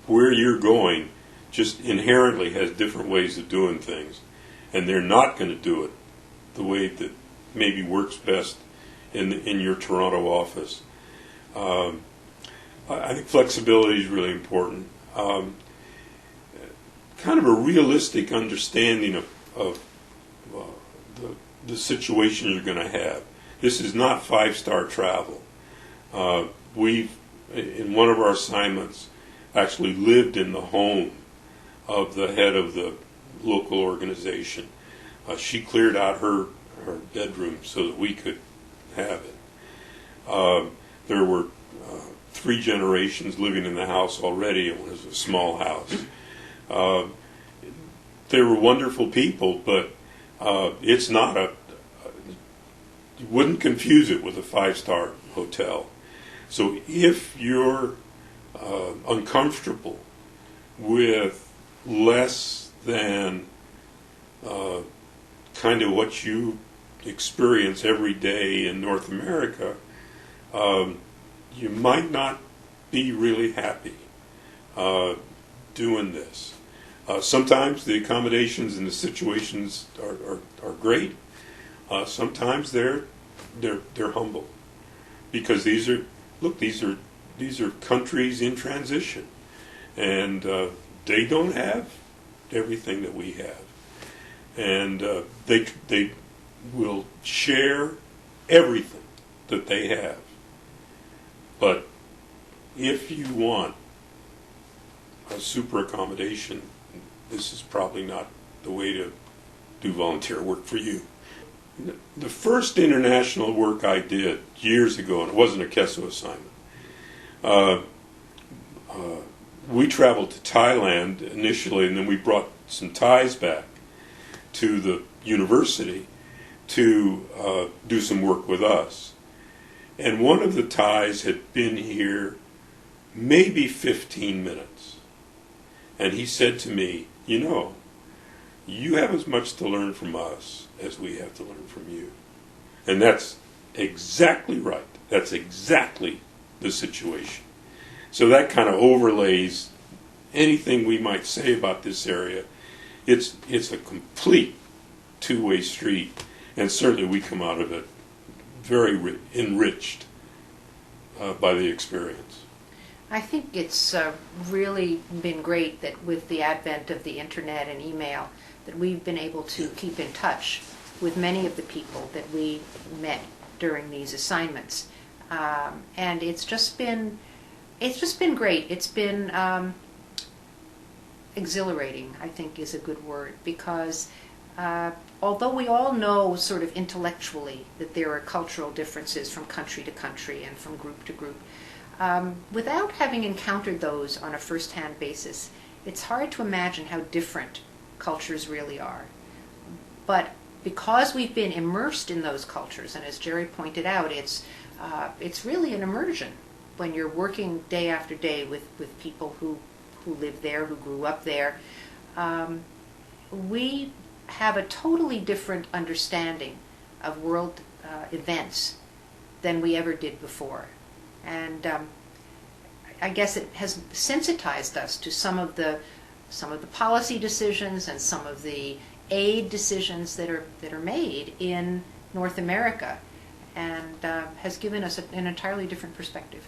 where you're going just inherently has different ways of doing things, and they're not going to do it the way that maybe works best in your Toronto office. I think flexibility is really important. Kind of a realistic understanding of the situation you're going to have. This is not five-star travel. We've, in one of our assignments, actually lived in the home of the head of the local organization. She cleared out her bedroom so that we could have it. There were 3 generations living in the house already. It was a small house. They were wonderful people, but it's not you wouldn't confuse it with a 5-star hotel. So if you're uncomfortable with less than kind of what you experience every day in North America, you might not be really happy doing this. Sometimes the accommodations and the situations are great. Sometimes they're humble, because these are countries in transition, and they don't have everything that we have, and they will share everything that they have. But if you want a super accommodation, this is probably not the way to do volunteer work for you. The first international work I did years ago, and it wasn't a KESO assignment, we traveled to Thailand initially, and then we brought some Thais back to the university to do some work with us. And one of the Thais had been here maybe 15 minutes. And he said to me, you have as much to learn from us as we have to learn from you. And that's exactly right. That's exactly the situation. So that kind of overlays anything we might say about this area. It's a complete two-way street, and certainly we come out of it very enriched by the experience. I think it's really been great that with the advent of the internet and email, that we've been able to keep in touch with many of the people that we met during these assignments, and it's just been great. It's been exhilarating, I think is a good word, because although we all know sort of intellectually that there are cultural differences from country to country and from group to group, without having encountered those on a first-hand basis, it's hard to imagine how different cultures really are. But because we've been immersed in those cultures, and as Jerry pointed out, it's really an immersion when you're working day after day with people who live there, who grew up there. We have a totally different understanding of world events than we ever did before. And I guess it has sensitized us to some of the policy decisions and some of the aid decisions that are made in North America, and has given us an entirely different perspective.